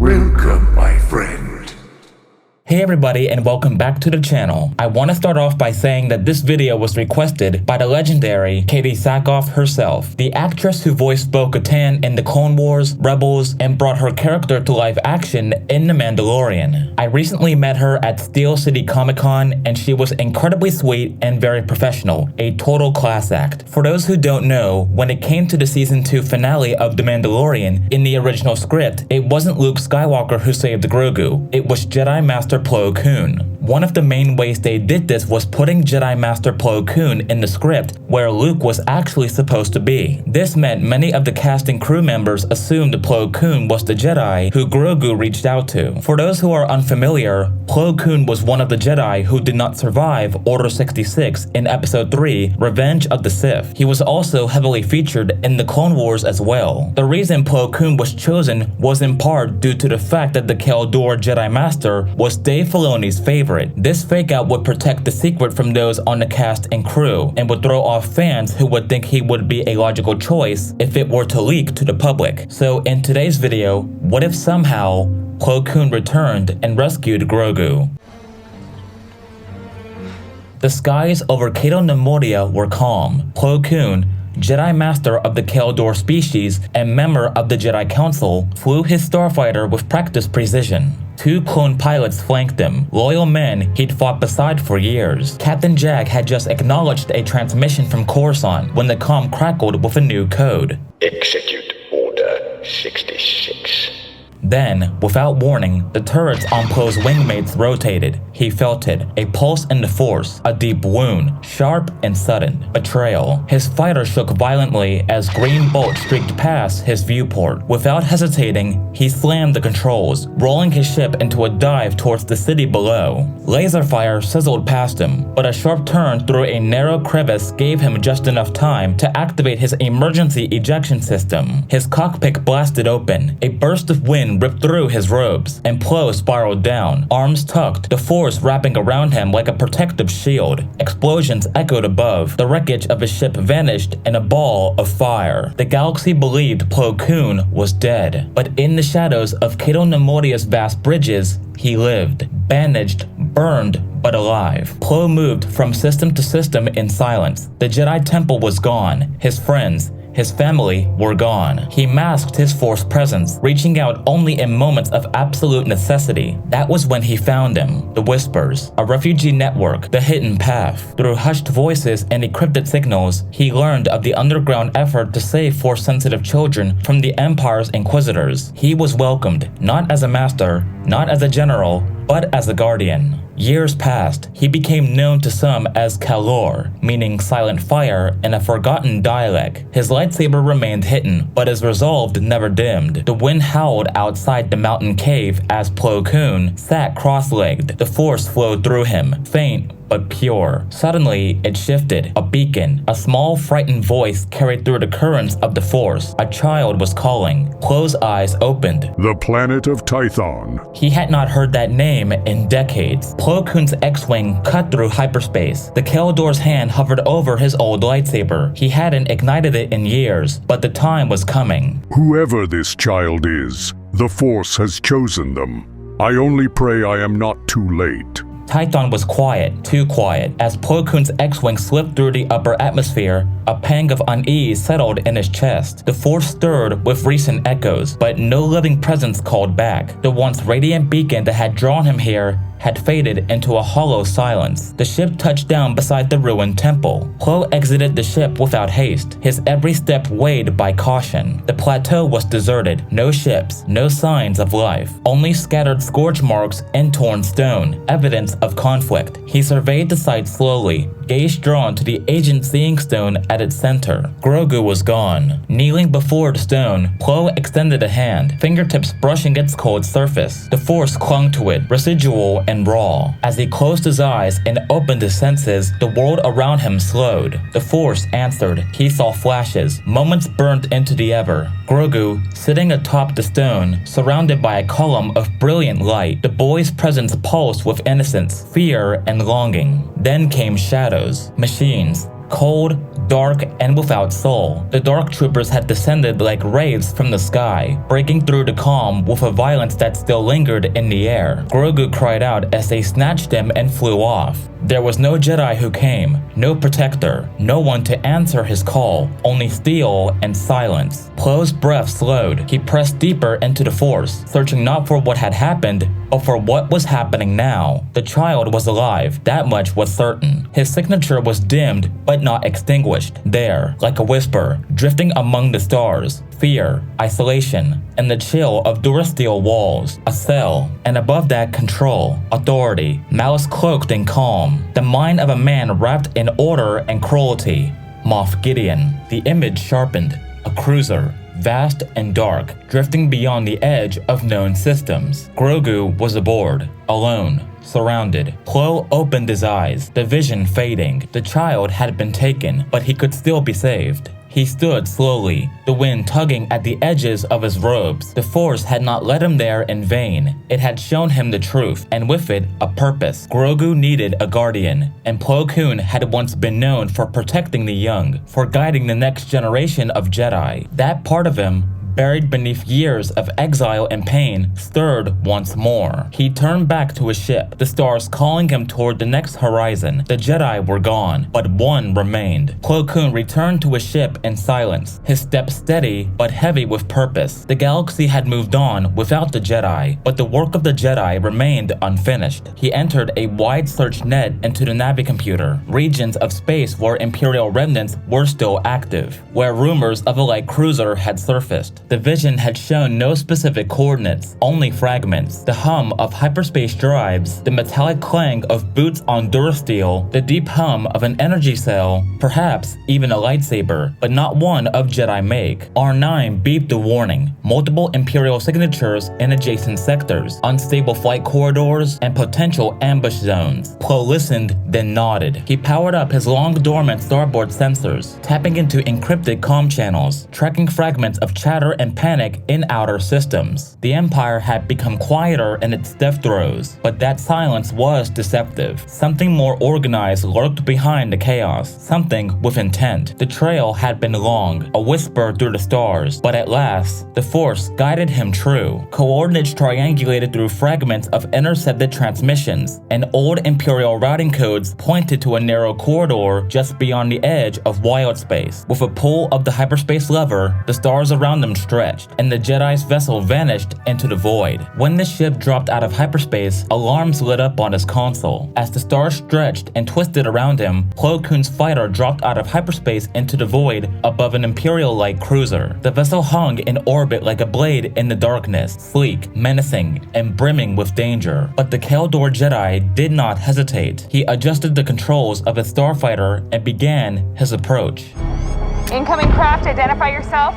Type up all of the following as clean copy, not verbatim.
Welcome, my friend. Hey everybody, and welcome back to the channel. I want to start off by saying that this video was requested by the legendary Katie Sackhoff herself, the actress who voiced Bo Katan in the Clone Wars, Rebels, and brought her character to live action in The Mandalorian. I recently met her at Steel City Comic-Con, and she was incredibly sweet and very professional, a total class act. For those who don't know, when it came to the season 2 finale of The Mandalorian, in the original script, it wasn't Luke Skywalker who saved Grogu, it was Jedi Master Plo Koon. One of the main ways they did this was putting Jedi Master Plo Koon in the script where Luke was actually supposed to be. This meant many of the cast and crew members assumed Plo Koon was the Jedi who Grogu reached out to. For those who are unfamiliar, Plo Koon was one of the Jedi who did not survive Order 66 in Episode 3, Revenge of the Sith. He was also heavily featured in the Clone Wars as well. The reason Plo Koon was chosen was in part due to the fact that the Keldor Jedi Master was Dave Filoni's favorite. This fake-out would protect the secret from those on the cast and crew, and would throw off fans who would think he would be a logical choice if it were to leak to the public. So in today's video, what if somehow Plo Koon returned and rescued Grogu? The skies over Cato Nemoria were calm. Plo Koon, Jedi Master of the Keldor species and member of the Jedi Council, flew his starfighter with practiced precision. 2 clone pilots flanked him, loyal men he'd fought beside for years. Captain Jack had just acknowledged a transmission from Coruscant when the comm crackled with a new code. Execute Order 66. Then, without warning, the turrets on Plo's wingmates rotated. He felt it, a pulse in the force, a deep wound, sharp and sudden. Betrayal. His fighter shook violently as green bolt streaked past his viewport. Without hesitating, he slammed the controls, rolling his ship into a dive towards the city below. Laser fire sizzled past him, but a sharp turn through a narrow crevice gave him just enough time to activate his emergency ejection system. His cockpit blasted open. A burst of wind ripped through his robes, and Plo spiraled down, arms tucked, the force wrapping around him like a protective shield. Explosions echoed above. The wreckage of his ship vanished in a ball of fire. The galaxy believed Plo Koon was dead, but in the shadows of Cato Nemoria's vast bridges, he lived, bandaged, burned, but alive. Plo moved from system to system in silence. The Jedi Temple was gone. His friends, his family were gone. He masked his force presence, reaching out only in moments of absolute necessity. That was when he found them. The Whispers, a refugee network, the hidden path. Through hushed voices and encrypted signals, he learned of the underground effort to save force-sensitive children from the Empire's Inquisitors. He was welcomed, not as a master, not as a general, but as a guardian. Years passed. He became known to some as Kalor, meaning silent fire in a forgotten dialect. His lightsaber remained hidden, but his resolve never dimmed. The wind howled outside the mountain cave as Plo Koon sat cross-legged. The force flowed through him, faint but pure. Suddenly, it shifted. A beacon, a small frightened voice carried through the currents of the force. A child was calling. Plo's eyes opened. The planet of Tython. He had not heard that name in decades. Plo Koon's X-Wing cut through hyperspace. The Keldor's hand hovered over his old lightsaber. He hadn't ignited it in years, but the time was coming. Whoever this child is, the Force has chosen them. I only pray I am not too late. Tython was quiet, too quiet. As Plo Koon's X-Wing slipped through the upper atmosphere, a pang of unease settled in his chest. The force stirred with recent echoes, but no living presence called back. The once radiant beacon that had drawn him here had faded into a hollow silence. The ship touched down beside the ruined temple. Plo exited the ship without haste, his every step weighed by caution. The plateau was deserted, no ships, no signs of life, only scattered scourge marks and torn stone, evidence of conflict. He surveyed the site slowly, gaze drawn to the ancient seeing stone at its center. Grogu was gone. Kneeling before the stone, Plo extended a hand, fingertips brushing its cold surface. The force clung to it, residual and raw. As he closed his eyes and opened his senses, the world around him slowed. The force answered. He saw flashes. Moments burned into the ever. Grogu, sitting atop the stone, surrounded by a column of brilliant light. The boy's presence pulsed with innocence, fear, and longing. Then came shadows. Machines, cold, dark, and without soul. The dark troopers had descended like wraiths from the sky, breaking through the calm with a violence that still lingered in the air. Grogu cried out as they snatched him and flew off. There was no Jedi who came, no protector, no one to answer his call, only steel and silence. Plo's breath slowed. He pressed deeper into the Force, searching not for what had happened, but for what was happening now. The child was alive, that much was certain. His signature was dimmed, but not extinguished. There, like a whisper, drifting among the stars. Fear, isolation, and the chill of durasteel walls. A cell, and above that control, authority, malice cloaked in calm. The mind of a man wrapped in order and cruelty. Moff Gideon. The image sharpened. A cruiser, vast and dark, drifting beyond the edge of known systems. Grogu was aboard, alone, surrounded. Plo opened his eyes, the vision fading. The child had been taken, but he could still be saved. He stood slowly, the wind tugging at the edges of his robes. The Force had not led him there in vain. It had shown him the truth, and with it, a purpose. Grogu needed a guardian, and Plo Koon had once been known for protecting the young, for guiding the next generation of Jedi. That part of him, buried beneath years of exile and pain, stirred once more. He turned back to his ship, the stars calling him toward the next horizon. The Jedi were gone, but one remained. Plo Koon returned to his ship in silence, his step steady but heavy with purpose. The galaxy had moved on without the Jedi, but the work of the Jedi remained unfinished. He entered a wide search net into the Navicomputer, regions of space where Imperial remnants were still active, where rumors of a light cruiser had surfaced. The vision had shown no specific coordinates, only fragments. The hum of hyperspace drives, the metallic clang of boots on durasteel, the deep hum of an energy cell, perhaps even a lightsaber, but not one of Jedi make. R9 beeped a warning. Multiple Imperial signatures in adjacent sectors, unstable flight corridors, and potential ambush zones. Plo listened, then nodded. He powered up his long-dormant starboard sensors, tapping into encrypted comm channels, tracking fragments of chatter and panic in outer systems. The Empire had become quieter in its death throes, but that silence was deceptive. Something more organized lurked behind the chaos, something with intent. The trail had been long, a whisper through the stars, but at last, the Force guided him true. Coordinates triangulated through fragments of intercepted transmissions, and old Imperial routing codes pointed to a narrow corridor just beyond the edge of wild space. With a pull of the hyperspace lever, the stars around them stretched, and the Jedi's vessel vanished into the void. When the ship dropped out of hyperspace, alarms lit up on his console. As the stars stretched and twisted around him, Plo Koon's fighter dropped out of hyperspace into the void above an Imperial-like cruiser. The vessel hung in orbit like a blade in the darkness, sleek, menacing, and brimming with danger. But the Keldor Jedi did not hesitate. He adjusted the controls of his starfighter and began his approach. Incoming craft, identify yourself.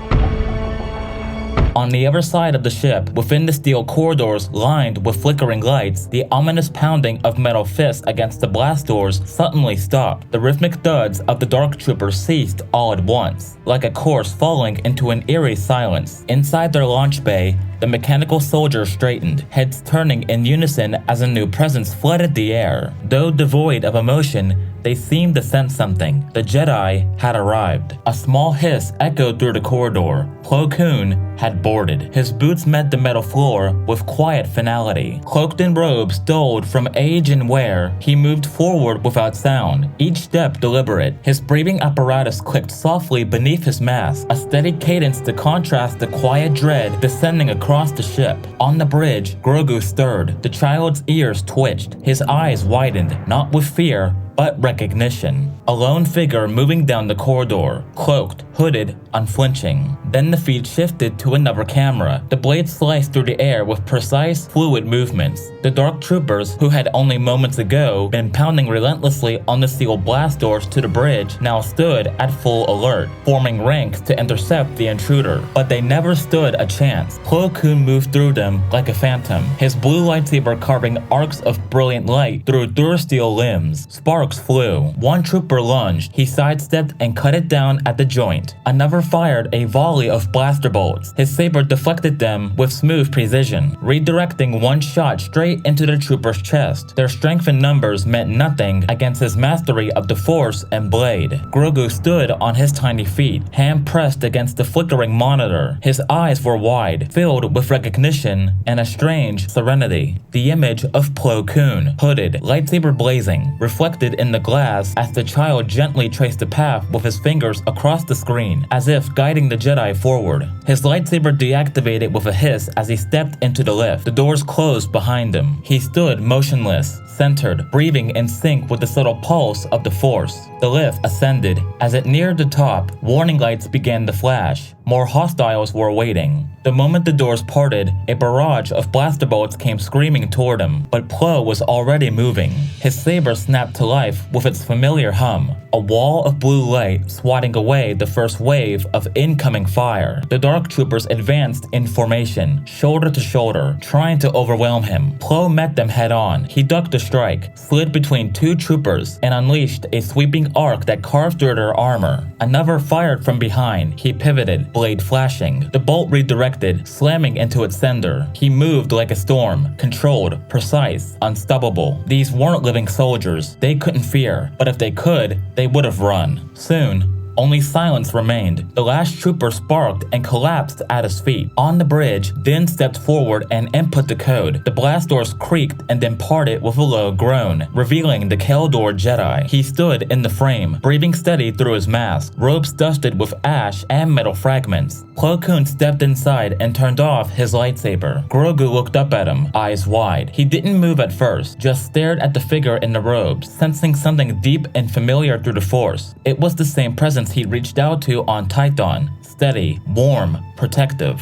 On the other side of the ship, within the steel corridors lined with flickering lights, the ominous pounding of metal fists against the blast doors suddenly stopped. The rhythmic thuds of the dark troopers ceased all at once, like a corpse falling into an eerie silence. Inside their launch bay, the mechanical soldiers straightened, heads turning in unison as a new presence flooded the air. Though devoid of emotion, they seemed to sense something. The Jedi had arrived. A small hiss echoed through the corridor. Plo Koon had boarded. His boots met the metal floor with quiet finality. Cloaked in robes dulled from age and wear, he moved forward without sound, each step deliberate. His breathing apparatus clicked softly beneath his mask, a steady cadence to contrast the quiet dread descending across the ship. On the bridge, Grogu stirred. The child's ears twitched. His eyes widened, not with fear, but recognition. A lone figure moving down the corridor, cloaked, hooded, unflinching. Then the feed shifted to another camera. The blade sliced through the air with precise, fluid movements. The dark troopers, who had only moments ago been pounding relentlessly on the steel blast doors to the bridge, now stood at full alert, forming ranks to intercept the intruder. But they never stood a chance. Plo Koon moved through them like a phantom, his blue lightsaber carving arcs of brilliant light through durasteel limbs. Sparks sparks flew. One trooper lunged. He sidestepped and cut it down at the joint. Another fired a volley of blaster bolts. His saber deflected them with smooth precision, redirecting one shot straight into the trooper's chest. Their strength in numbers meant nothing against his mastery of the Force and blade. Grogu stood on his tiny feet, hand pressed against the flickering monitor. His eyes were wide, filled with recognition and a strange serenity. The image of Plo Koon, hooded, lightsaber blazing, reflected in the glass as the child gently traced a path with his fingers across the screen, as if guiding the Jedi forward. His lightsaber deactivated with a hiss as he stepped into the lift. The doors closed behind him. He stood motionless, centered, breathing in sync with the subtle pulse of the Force. The lift ascended. As it neared the top, warning lights began to flash. More hostiles were waiting. The moment the doors parted, a barrage of blaster bolts came screaming toward him, but Plo was already moving. His saber snapped to life with its familiar hum, a wall of blue light swatting away the first wave of incoming fire. The dark troopers advanced in formation, shoulder to shoulder, trying to overwhelm him. Plo met them head on. He ducked the strike, slid between two troopers, and unleashed a sweeping arc that carved through their armor. Another fired from behind. He pivoted, blade flashing. The bolt redirected, slamming into its sender. He moved like a storm, controlled, precise, unstoppable. These weren't living soldiers. They couldn't fear, but if they could, they would have run. Soon, only silence remained. The last trooper sparked and collapsed at his feet. On the bridge, Din stepped forward and input the code. The blast doors creaked and then parted with a low groan, revealing the Keldor Jedi. He stood in the frame, breathing steady through his mask, robes dusted with ash and metal fragments. Plo Koon stepped inside and turned off his lightsaber. Grogu looked up at him, eyes wide. He didn't move at first, just stared at the figure in the robes, sensing something deep and familiar through the Force. It was the same presence he'd reached out to on Tython, steady, warm, protective.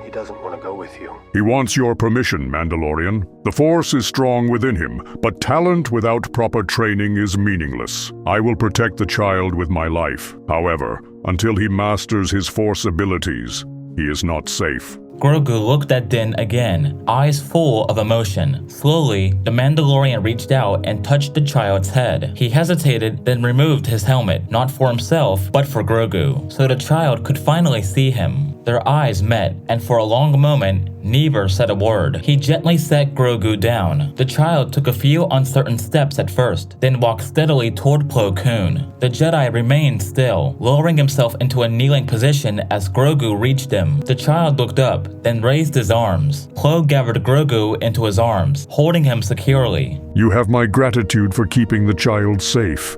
He doesn't want to go with you. He wants your permission, Mandalorian. The Force is strong within him, but talent without proper training is meaningless. I will protect the child with my life. However, until he masters his Force abilities, he is not safe. Grogu looked at Din again, eyes full of emotion. Slowly, the Mandalorian reached out and touched the child's head. He hesitated, then removed his helmet, not for himself, but for Grogu, so the child could finally see him. Their eyes met, and for a long moment, neither said a word. He gently set Grogu down. The child took a few uncertain steps at first, then walked steadily toward Plo Koon. The Jedi remained still, lowering himself into a kneeling position as Grogu reached him. The child looked up, then raised his arms. Plo gathered Grogu into his arms, holding him securely. You have my gratitude for keeping the child safe.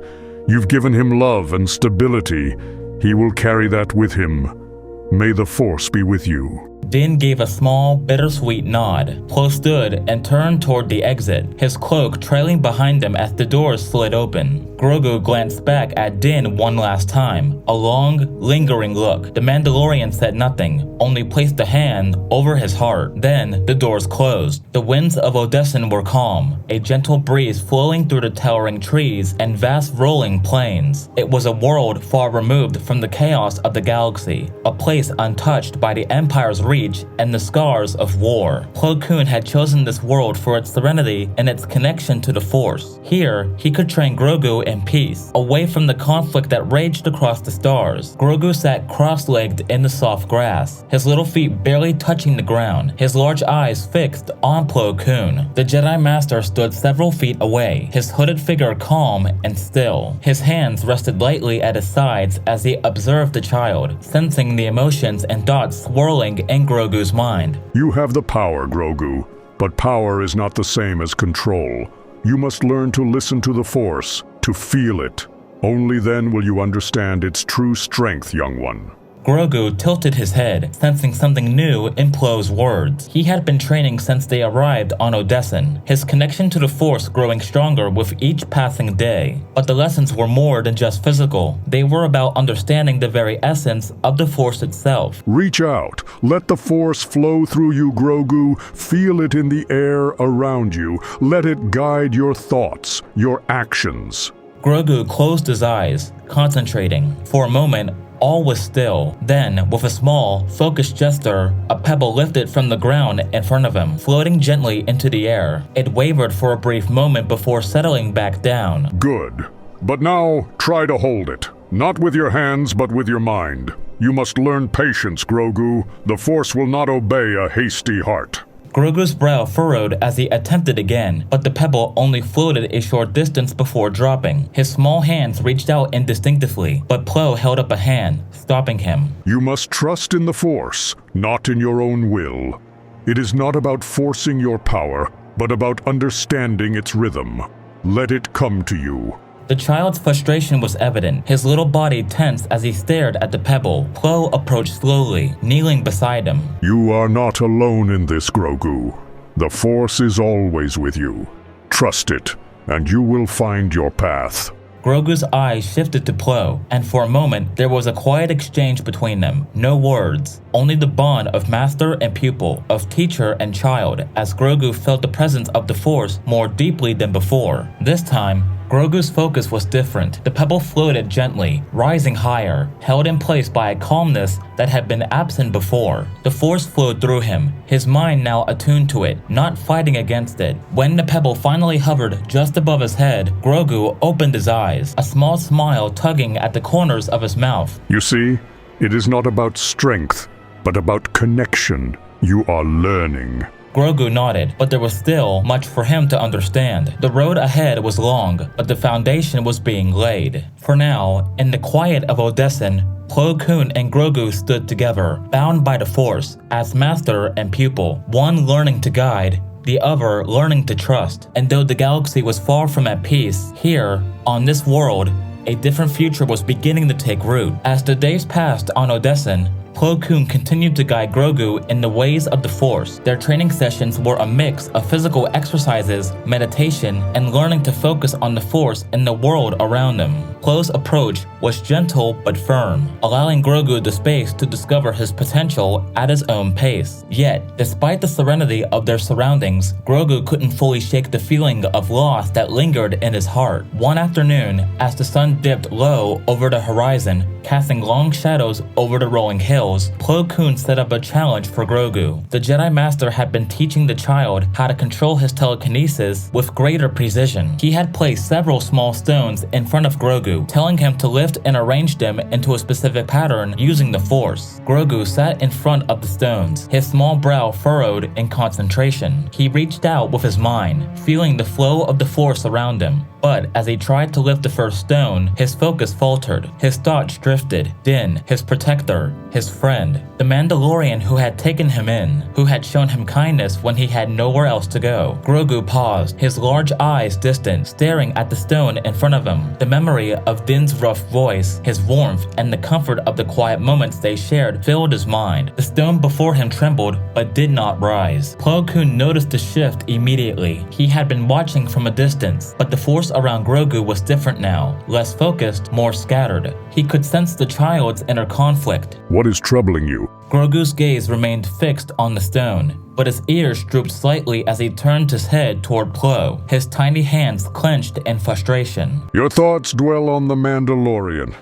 You've given him love and stability. He will carry that with him. May the Force be with you. Din gave a small, bittersweet nod. Plo stood and turned toward the exit, his cloak trailing behind him as the doors slid open. Grogu glanced back at Din one last time, a long, lingering look. The Mandalorian said nothing, only placed a hand over his heart. Then, the doors closed. The winds of Odessen were calm, a gentle breeze flowing through the towering trees and vast rolling plains. It was a world far removed from the chaos of the galaxy, a place untouched by the Empire's reach and the scars of war. Plo Koon had chosen this world for its serenity and its connection to the Force. Here, he could train Grogu in peace, away from the conflict that raged across the stars. Grogu sat cross-legged in the soft grass, his little feet barely touching the ground, his large eyes fixed on Plo Koon. The Jedi Master stood several feet away, his hooded figure calm and still. His hands rested lightly at his sides as he observed the child, sensing the emotions and thoughts swirling in Grogu's mind. You have the power, Grogu, but power is not the same as control. You must learn to listen to the Force, to feel it. Only then will you understand its true strength, young one. Grogu tilted his head, sensing something new in Plo's words. He had been training since they arrived on Odessen, his connection to the Force growing stronger with each passing day. But the lessons were more than just physical. They were about understanding the very essence of the Force itself. Reach out. Let the Force flow through you, Grogu. Feel it in the air around you. Let it guide your thoughts, your actions. Grogu closed his eyes, concentrating. For a moment, all was still. Then, with a small, focused gesture, a pebble lifted from the ground in front of him, floating gently into the air. It wavered for a brief moment before settling back down. Good. But now, try to hold it. Not with your hands, but with your mind. You must learn patience, Grogu. The Force will not obey a hasty heart. Grogu's brow furrowed as he attempted again, but the pebble only floated a short distance before dropping. His small hands reached out instinctively, but Plo held up a hand, stopping him. You must trust in the Force, not in your own will. It is not about forcing your power, but about understanding its rhythm. Let it come to you. The child's frustration was evident. His little body tensed as he stared at the pebble. Plo approached slowly, kneeling beside him. You are not alone in this, Grogu. The Force is always with you. Trust it, and you will find your path. Grogu's eyes shifted to Plo, and for a moment there was a quiet exchange between them. No words, only the bond of master and pupil, of teacher and child, as Grogu felt the presence of the Force more deeply than before. This time, Grogu's focus was different. The pebble floated gently, rising higher, held in place by a calmness that had been absent before. The Force flowed through him, his mind now attuned to it, not fighting against it. When the pebble finally hovered just above his head, Grogu opened his eyes, a small smile tugging at the corners of his mouth. You see, it is not about strength, but about connection. You are learning. Grogu nodded, but there was still much for him to understand. The road ahead was long, but the foundation was being laid. For now, in the quiet of Odessen, Plo Koon and Grogu stood together, bound by the Force, as master and pupil, one learning to guide, the other learning to trust. And though the galaxy was far from at peace, here, on this world, a different future was beginning to take root. As the days passed on Odessen, Plo Koon continued to guide Grogu in the ways of the Force. Their training sessions were a mix of physical exercises, meditation, and learning to focus on the Force and the world around them. Plo's approach was gentle but firm, allowing Grogu the space to discover his potential at his own pace. Yet, despite the serenity of their surroundings, Grogu couldn't fully shake the feeling of loss that lingered in his heart. One afternoon, as the sun dipped low over the horizon, casting long shadows over the rolling hills, Plo Koon set up a challenge for Grogu. The Jedi Master had been teaching the child how to control his telekinesis with greater precision. He had placed several small stones in front of Grogu, telling him to lift and arrange them into a specific pattern using the Force. Grogu sat in front of the stones, his small brow furrowed in concentration. He reached out with his mind, feeling the flow of the Force around him. But as he tried to lift the first stone, his focus faltered. His thoughts drifted. Din, his protector, his friend, the Mandalorian who had taken him in, who had shown him kindness when he had nowhere else to go. Grogu paused, his large eyes distant, staring at the stone in front of him. The memory of Din's rough voice, his warmth, and the comfort of the quiet moments they shared filled his mind. The stone before him trembled, but did not rise. Plo Koon noticed the shift immediately. He had been watching from a distance, but the Force around Grogu was different now, less focused, more scattered. He could sense the child's inner conflict. What is troubling you? Grogu's gaze remained fixed on the stone, but his ears drooped slightly as he turned his head toward Plo, his tiny hands clenched in frustration. Your thoughts dwell on the Mandalorian.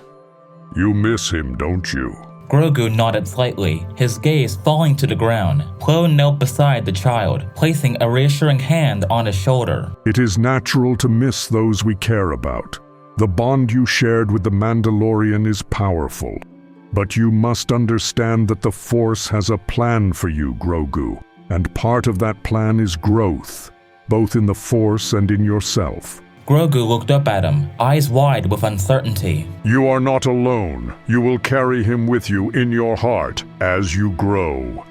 You miss him, don't you? Grogu nodded slightly, his gaze falling to the ground. Plo knelt beside the child, placing a reassuring hand on his shoulder. It is natural to miss those we care about. The bond you shared with the Mandalorian is powerful. But you must understand that the Force has a plan for you, Grogu, and part of that plan is growth, both in the Force and in yourself. Grogu looked up at him, eyes wide with uncertainty. You are not alone. You will carry him with you in your heart as you grow.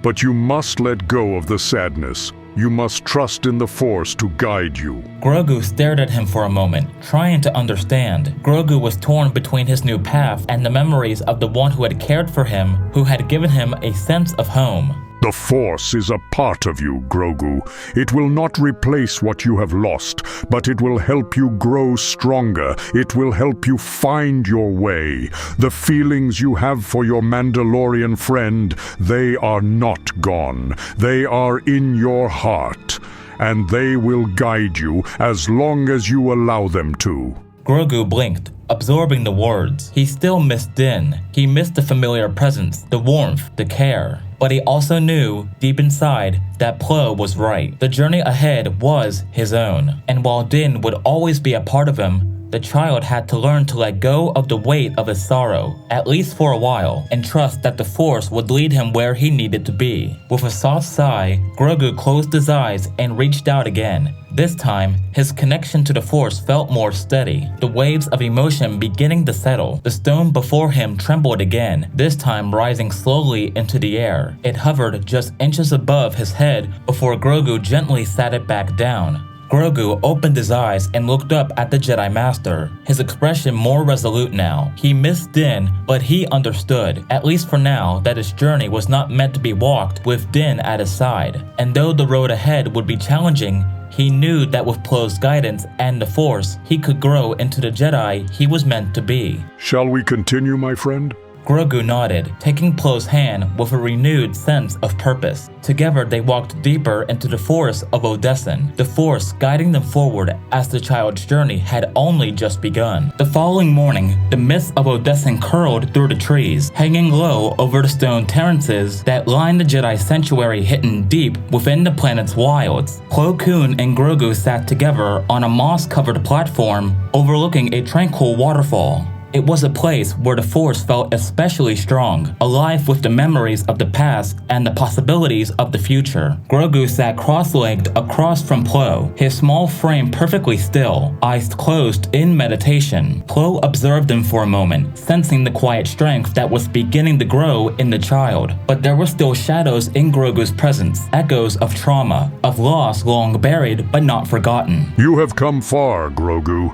But you must let go of the sadness. You must trust in the Force to guide you. Grogu stared at him for a moment, trying to understand. Grogu was torn between his new path and the memories of the one who had cared for him, who had given him a sense of home. The Force is a part of you, Grogu. It will not replace what you have lost, but it will help you grow stronger. It will help you find your way. The feelings you have for your Mandalorian friend, they are not gone. They are in your heart, and they will guide you as long as you allow them to. Grogu blinked, absorbing the words. He still missed Din. He missed the familiar presence, the warmth, the care. But he also knew, deep inside, that Plo was right. The journey ahead was his own. And while Din would always be a part of him, the child had to learn to let go of the weight of his sorrow, at least for a while, and trust that the Force would lead him where he needed to be. With a soft sigh, Grogu closed his eyes and reached out again. This time, his connection to the Force felt more steady, the waves of emotion beginning to settle. The stone before him trembled again, this time rising slowly into the air. It hovered just inches above his head before Grogu gently sat it back down. Grogu opened his eyes and looked up at the Jedi Master, his expression more resolute now. He missed Din, but he understood, at least for now, that his journey was not meant to be walked with Din at his side. And though the road ahead would be challenging, he knew that with Plo's guidance and the Force, he could grow into the Jedi he was meant to be. Shall we continue, my friend? Grogu nodded, taking Plo's hand with a renewed sense of purpose. Together they walked deeper into the forest of Odessen, the Force guiding them forward as the child's journey had only just begun. The following morning, the mists of Odessen curled through the trees, hanging low over the stone terraces that lined the Jedi sanctuary hidden deep within the planet's wilds. Plo Koon and Grogu sat together on a moss-covered platform overlooking a tranquil waterfall. It was a place where the Force felt especially strong, alive with the memories of the past and the possibilities of the future. Grogu sat cross-legged across from Plo, his small frame perfectly still, eyes closed in meditation. Plo observed him for a moment, sensing the quiet strength that was beginning to grow in the child. But there were still shadows in Grogu's presence, echoes of trauma, of loss long buried but not forgotten. You have come far, Grogu.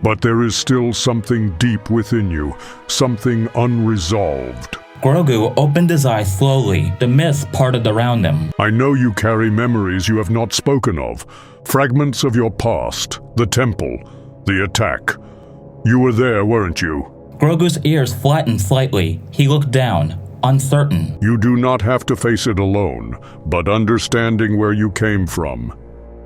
But there is still something deep within you, something unresolved. Grogu opened his eyes slowly, the mist parted around him. I know you carry memories you have not spoken of, fragments of your past, the temple, the attack. You were there, weren't you? Grogu's ears flattened slightly. He looked down, uncertain. You do not have to face it alone, but understanding where you came from,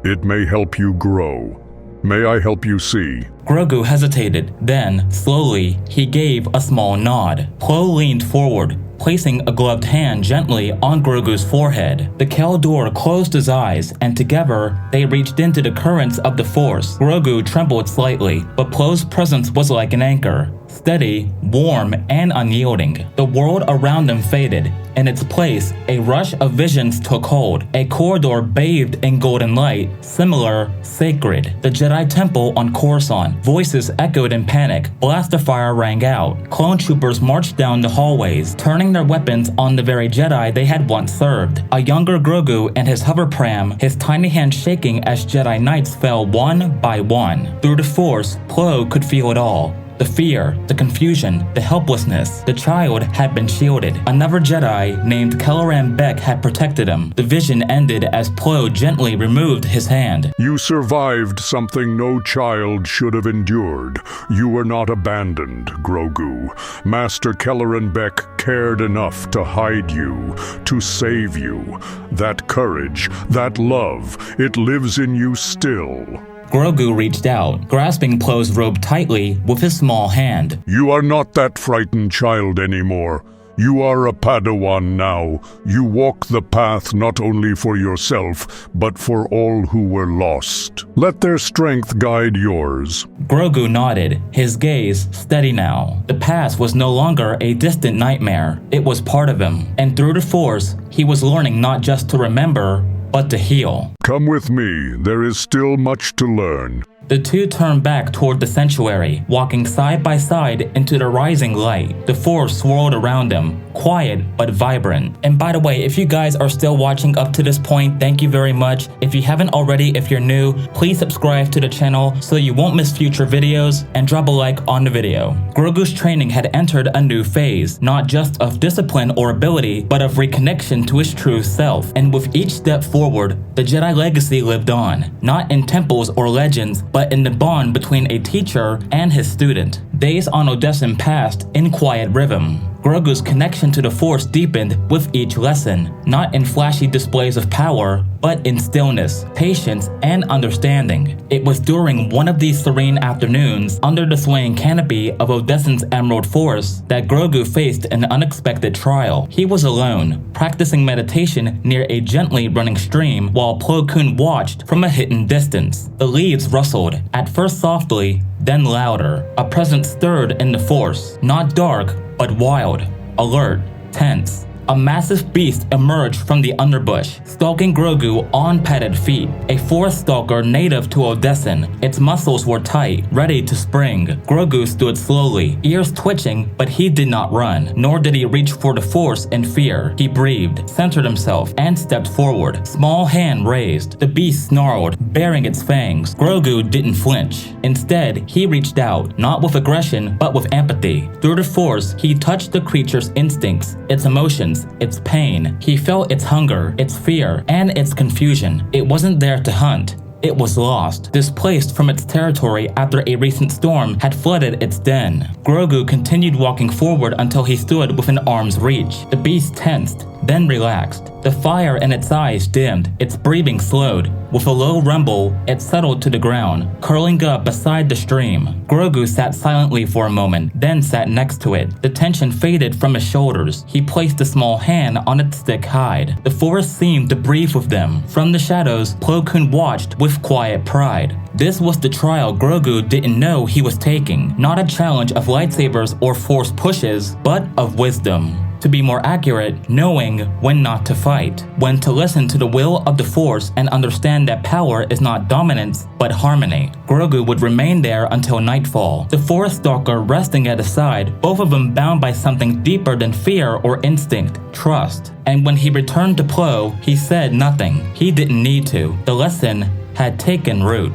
it may help you grow. May I help you see? Grogu hesitated, then, slowly, he gave a small nod. Plo leaned forward, placing a gloved hand gently on Grogu's forehead. The Keldor closed his eyes, and together, they reached into the currents of the Force. Grogu trembled slightly, but Plo's presence was like an anchor, steady, warm, and unyielding. The world around them faded. In its place, a rush of visions took hold. A corridor bathed in golden light, similar, sacred. The Jedi Temple on Coruscant. Voices echoed in panic. Blaster fire rang out. Clone troopers marched down the hallways, turning their weapons on the very Jedi they had once served. A younger Grogu in his hover pram, his tiny hand shaking as Jedi Knights fell one by one. Through the Force, Plo could feel it all. The fear, the confusion, the helplessness. The child had been shielded. Another Jedi named Kelleran Beck had protected him. The vision ended as Plo gently removed his hand. You survived something no child should have endured. You were not abandoned, Grogu. Master Kelleran Beck cared enough to hide you, to save you. That courage, that love, it lives in you still. Grogu reached out, grasping Plo's robe tightly with his small hand. You are not that frightened child anymore. You are a Padawan now. You walk the path not only for yourself, but for all who were lost. Let their strength guide yours. Grogu nodded, his gaze steady now. The past was no longer a distant nightmare. It was part of him. And through the Force, he was learning not just to remember, but to heal. Come with me. There is still much to learn. The two turned back toward the sanctuary, walking side by side into the rising light. The Force swirled around them, quiet but vibrant. And by the way, if you guys are still watching up to this point, thank you very much. If you haven't already, if you're new, please subscribe to the channel so you won't miss future videos, and drop a like on the video. Grogu's training had entered a new phase, not just of discipline or ability, but of reconnection to his true self. And with each step forward, the Jedi legacy lived on, not in temples or legends, but in the bond between a teacher and his student. Days on Odessen passed in quiet rhythm. Grogu's connection to the Force deepened with each lesson, not in flashy displays of power, but in stillness, patience, and understanding. It was during one of these serene afternoons, under the swaying canopy of Odessen's Emerald Forest, that Grogu faced an unexpected trial. He was alone, practicing meditation near a gently running stream while Plo Koon watched from a hidden distance. The leaves rustled, at first softly, then louder. A presence stirred in the Force, not dark, but wild, alert, tense. A massive beast emerged from the underbush, stalking Grogu on padded feet. A forest stalker native to Odessen. Its muscles were tight, ready to spring. Grogu stood slowly, ears twitching, but he did not run, nor did he reach for the Force in fear. He breathed, centered himself, and stepped forward, small hand raised. The beast snarled, baring its fangs. Grogu didn't flinch. Instead, he reached out, not with aggression, but with empathy. Through the Force, he touched the creature's instincts, its emotions, its pain. He felt its hunger, its fear, and its confusion. It wasn't there to hunt. It was lost, displaced from its territory after a recent storm had flooded its den. Grogu continued walking forward until he stood within arm's reach. The beast tensed, then relaxed. The fire in its eyes dimmed, its breathing slowed. With a low rumble, it settled to the ground, curling up beside the stream. Grogu sat silently for a moment, then sat next to it. The tension faded from his shoulders. He placed a small hand on its thick hide. The forest seemed to breathe with them. From the shadows, Plo Koon watched with quiet pride. This was the trial Grogu didn't know he was taking. Not a challenge of lightsabers or force pushes, but of wisdom. To be more accurate, knowing when not to fight, when to listen to the will of the Force and understand that power is not dominance, but harmony. Grogu would remain there until nightfall, the Forest Stalker resting at his side, both of them bound by something deeper than fear or instinct, trust. And when he returned to Plo, he said nothing. He didn't need to. The lesson had taken root.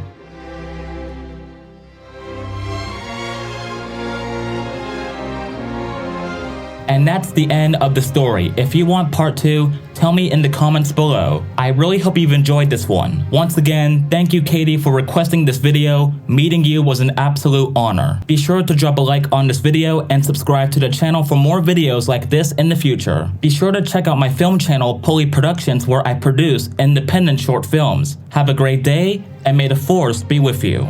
And that's the end of the story. If you want part 2, tell me in the comments below. I really hope you've enjoyed this one. Once again, thank you Katie for requesting this video. Meeting you was an absolute honor. Be sure to drop a like on this video and subscribe to the channel for more videos like this in the future. Be sure to check out my film channel, Pulley Productions, where I produce independent short films. Have a great day, and may the Force be with you.